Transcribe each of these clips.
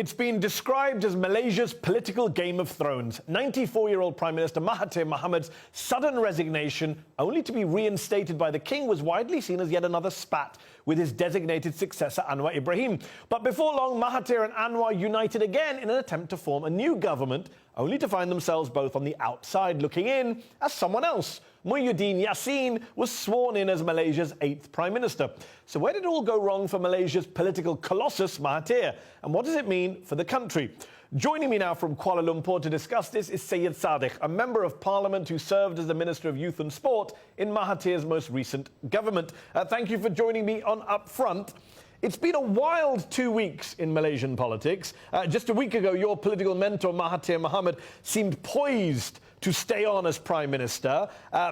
It's been described as Malaysia's political Game of Thrones. 94-year-old Prime Minister Mahathir Mohamad's sudden resignation, only to be reinstated by the king, was widely seen as yet another spat with his designated successor Anwar Ibrahim. But before long, Mahathir and Anwar united again in an attempt to form a new government, only to find themselves both on the outside looking in as someone else. Muhyiddin Yassin was sworn in as Malaysia's 8th Prime Minister. So where did it all go wrong for Malaysia's political colossus, Mahathir? And what does it mean for the country? Joining me now from Kuala Lumpur to discuss this is Syed Sadiq, a member of parliament who served as the Minister of Youth and Sport in Mahathir's most recent government. Thank you for joining me on Up Front. It's been a wild 2 weeks in Malaysian politics. Just a week ago, your political mentor, Mahathir Mohamad, seemed poised to stay on as Prime Minister,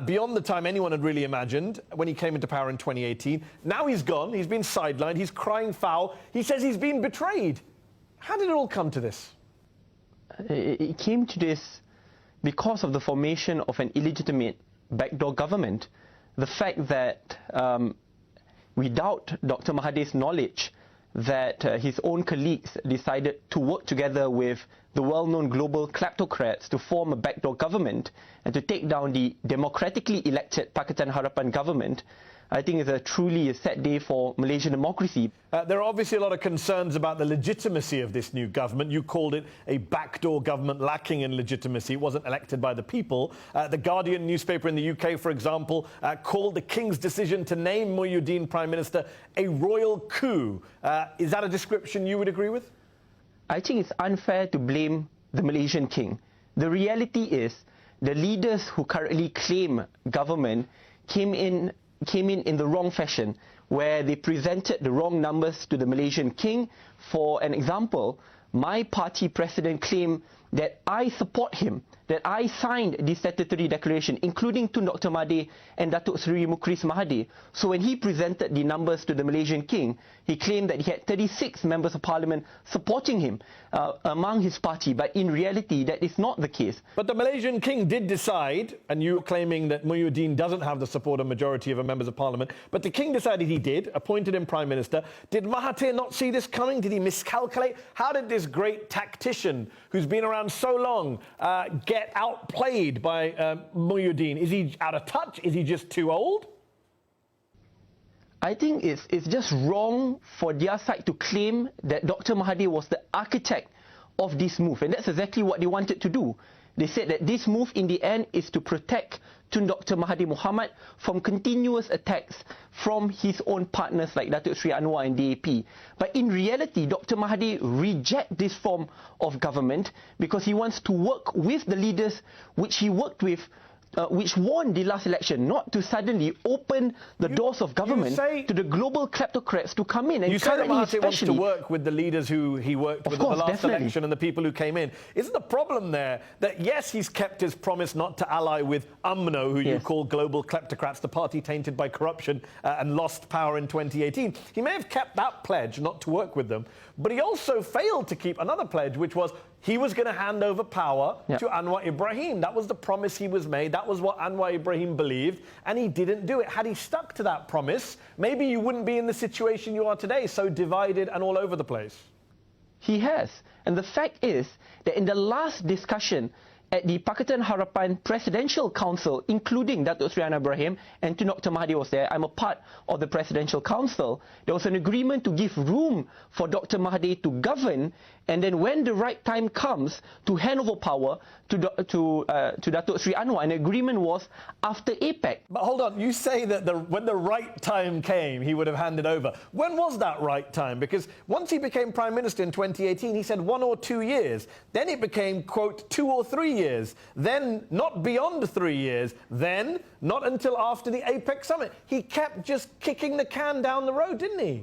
beyond the time anyone had really imagined when he came into power in 2018. Now he's gone, he's been sidelined, he's crying foul. He says he's been betrayed. How did it all come to this? It came to this because of the formation of an illegitimate backdoor government. The fact that without Dr. Mahathir's knowledge, that his own colleagues decided to work together with the well-known global kleptocrats to form a backdoor government and to take down the democratically elected Pakatan Harapan government, I think it's truly a sad day for Malaysian democracy. There are obviously a lot of concerns about the legitimacy of this new government. You called it a backdoor government lacking in legitimacy. It wasn't elected by the people. The Guardian newspaper in the UK, for example, called the King's decision to name Muhyiddin Prime Minister a royal coup. Is that a description you would agree with? I think it's unfair to blame the Malaysian King. The reality is the leaders who currently claim government came in the wrong fashion, where they presented the wrong numbers to the Malaysian King. For an example, my party president claimed that I support him, that I signed the statutory declaration, including to Dr. Mahathir and Datuk Seri Mukris Mahathir. So when he presented the numbers to the Malaysian King, he claimed that he had 36 members of parliament supporting him among his party, but in reality that is not the case. But the Malaysian King did decide, and you're claiming that Muhyiddin doesn't have the support of majority of members of parliament, but the King decided he did, appointed him Prime Minister. Did Mahathir not see this coming? Did he miscalculate? How did this great tactician, who's been around so long, get outplayed by Muhyiddin? Is he out of touch? Is he just too old? I think it's just wrong for their side to claim that Dr. Mahathir was the architect of this move, and that's exactly what they wanted to do. They said that this move in the end is to protect Tun Dr. Mahathir Mohamad from continuous attacks from his own partners like Datuk Seri Anwar and DAP. But in reality, Dr. Mahathir rejects this form of government because he wants to work with the leaders which he worked with, which won the last election, not to suddenly open the doors of government to the global kleptocrats to come in. And you say that Mahathir wants to work with the leaders who he worked with in the last election and the people who came in. Isn't the problem there that, yes, he's kept his promise not to ally with UMNO, who you call global kleptocrats, the party tainted by corruption and lost power in 2018. He may have kept that pledge not to work with them, but he also failed to keep another pledge, which was he was going to hand over power to Anwar Ibrahim. That was the promise he was made. That was what Anwar Ibrahim believed, and he didn't do it. Had he stuck to that promise, maybe you wouldn't be in the situation you are today, so divided and all over the place. He has. And the fact is that in the last discussion at the Pakatan Harapan Presidential Council, including Datuk Seri Anwar Ibrahim and Tun Dr. Mahathir was there, I'm a part of the Presidential Council, there was an agreement to give room for Dr. Mahathir to govern, and then when the right time comes to hand over power to Datuk Seri Anwar. An agreement was after APEC. But hold on, you say that when the right time came, he would have handed over. When was that right time? Because once he became Prime Minister in 2018, he said 1 or 2 years. Then it became, quote, 2 or 3 years. Then not beyond 3 years. Then not until after the APEC summit. He kept just kicking the can down the road, didn't he?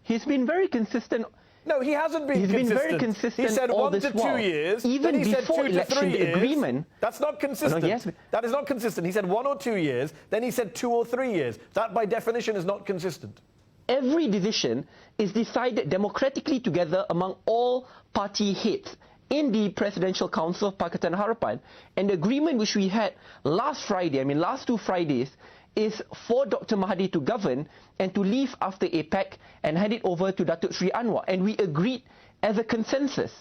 He's been very consistent. No, he hasn't been consistent. He's been very consistent. He said all 1 to 2 years. Even then he before said 2 to 3 years. agreement. That's not consistent. That is not consistent. He said 1 or 2 years. Then he said 2 or 3 years. That, by definition, is not consistent. Every decision is decided democratically together among all party heads in the Presidential Council of Pakatan Harapan. And the agreement which we had last Friday, last 2 Fridays, is for Dr. Mahathir to govern and to leave after APEC and hand it over to Datuk Seri Anwar. And we agreed as a consensus.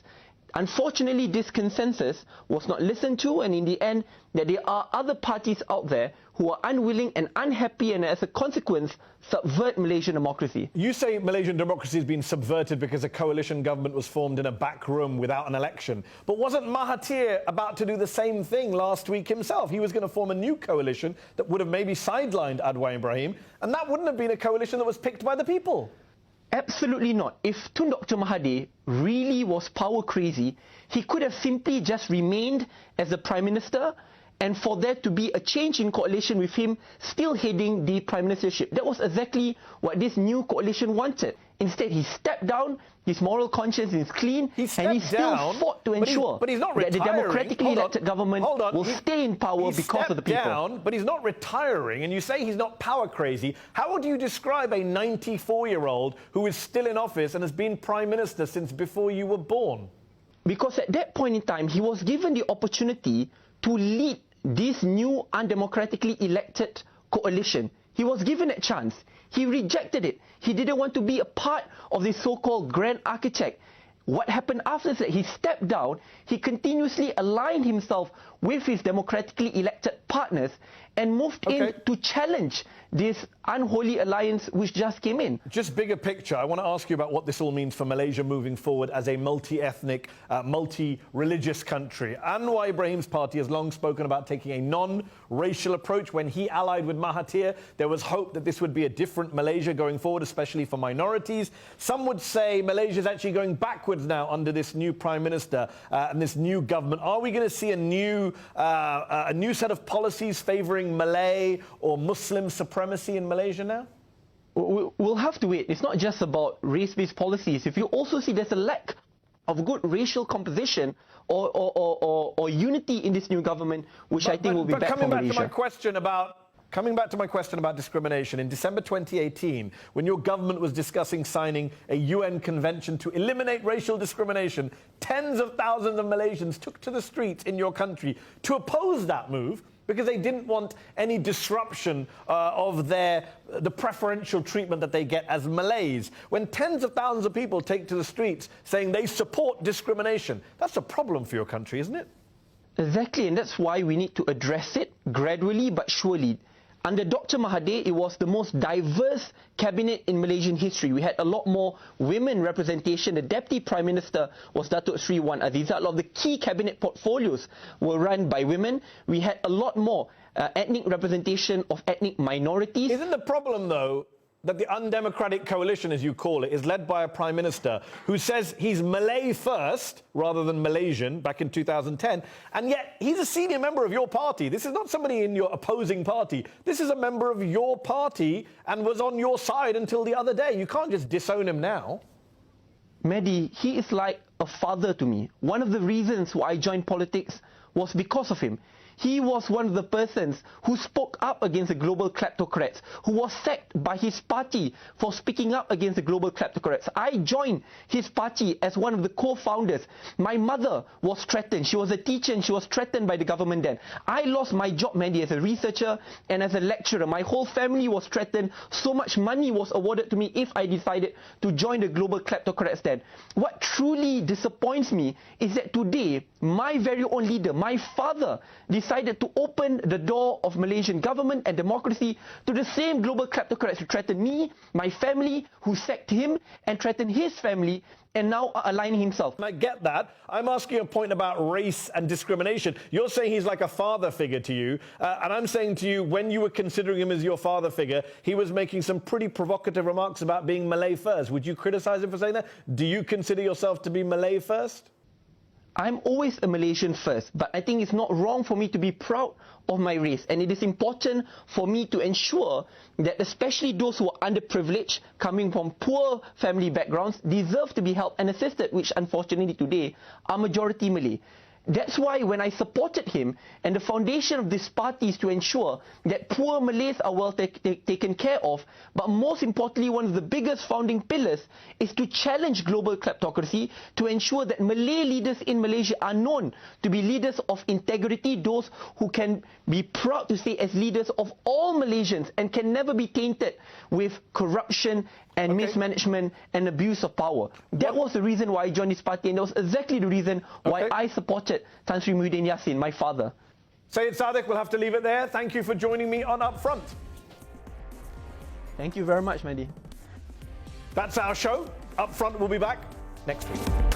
Unfortunately, this consensus was not listened to, and in the end, that there are other parties out there who are unwilling and unhappy, and as a consequence, subvert Malaysian democracy. You say Malaysian democracy has been subverted because a coalition government was formed in a back room without an election. But wasn't Mahathir about to do the same thing last week himself? He was going to form a new coalition that would have maybe sidelined Anwar Ibrahim, and that wouldn't have been a coalition that was picked by the people. Absolutely not. If Tun Dr. Mahathir really was power crazy, he could have simply just remained as the Prime Minister, and for there to be a change in coalition with him still heading the Prime Ministership. That was exactly what this new coalition wanted. Instead, he stepped down, his moral conscience is clean, and he still fought to ensure that the democratically elected government will stay in power because of the people. But he's not retiring, and you say he's not power crazy. How would you describe a 94-year-old who is still in office and has been Prime Minister since before you were born? Because at that point in time, he was given the opportunity to lead this new undemocratically elected coalition. He was given a chance. He rejected it. He didn't want to be a part of this so-called grand architect. What happened after that? He stepped down. He continuously aligned himself with his democratically elected partners and moved in to challenge this unholy alliance which just came in. Just bigger picture, I want to ask you about what this all means for Malaysia moving forward as a multi-ethnic, multi-religious country. Anwar Ibrahim's party has long spoken about taking a non-racial approach. When he allied with Mahathir, there was hope that this would be a different Malaysia going forward, especially for minorities. Some would say Malaysia is actually going backwards now under this new Prime Minister and this new government. Are we going to see a new set of policies favouring Malay or Muslim supremacy in Malaysia now? We'll have to wait. It's not just about race-based policies. If you also see there's a lack of good racial composition or unity in this new government, which I think will be bad for Malaysia. Coming back to my question about discrimination, in December 2018, when your government was discussing signing a UN convention to eliminate racial discrimination, tens of thousands of Malaysians took to the streets in your country to oppose that move because they didn't want any disruption of the preferential treatment that they get as Malays. When tens of thousands of people take to the streets saying they support discrimination, that's a problem for your country, isn't it? Exactly, and that's why we need to address it gradually but surely. Under Dr. Mahathir, it was the most diverse cabinet in Malaysian history. We had a lot more women representation. The Deputy Prime Minister was Datuk Sri Wan Azizah. A lot of the key cabinet portfolios were run by women. We had a lot more ethnic representation of ethnic minorities. Isn't the problem, though, that the undemocratic coalition, as you call it, is led by a Prime Minister who says he's Malay first rather than Malaysian back in 2010, and yet he's a senior member of your party. This is not somebody in your opposing party. This is a member of your party and was on your side until the other day. You can't just disown him now. Mehdi, he is like a father to me. One of the reasons why I joined politics was because of him. He was one of the persons who spoke up against the global kleptocrats, who was sacked by his party for speaking up against the global kleptocrats. I joined his party as one of the co-founders. My mother was threatened. She was a teacher and she was threatened by the government then. I lost my job, Mandy, as a researcher and as a lecturer. My whole family was threatened. So much money was awarded to me if I decided to join the global kleptocrats then. What truly disappoints me is that today, my very own leader, my father, decided to open the door of Malaysian government and democracy to the same global kleptocrats who threatened me, my family, who sacked him and threatened his family, and now are aligning himself. And I get that. I'm asking a point about race and discrimination. You're saying he's like a father figure to you, and I'm saying to you, when you were considering him as your father figure, he was making some pretty provocative remarks about being Malay first. Would you criticize him for saying that? Do you consider yourself to be Malay first? I'm always a Malaysian first, but I think it's not wrong for me to be proud of my race, and it is important for me to ensure that especially those who are underprivileged, coming from poor family backgrounds, deserve to be helped and assisted, which unfortunately today are majority Malay. That's why when I supported him, and the foundation of this party is to ensure that poor Malays are well taken care of, but most importantly, one of the biggest founding pillars is to challenge global kleptocracy, to ensure that Malay leaders in Malaysia are known to be leaders of integrity, those who can be proud to say as leaders of all Malaysians and can never be tainted with corruption and mismanagement and abuse of power. That was the reason why I joined this party, and that was exactly the reason why I supported Tan Sri Muhyiddin Yassin, my father. Syed Sadiq, we'll have to leave it there. Thank you for joining me on Upfront. Thank you very much, Mehdi. That's our show. Upfront will be back next week.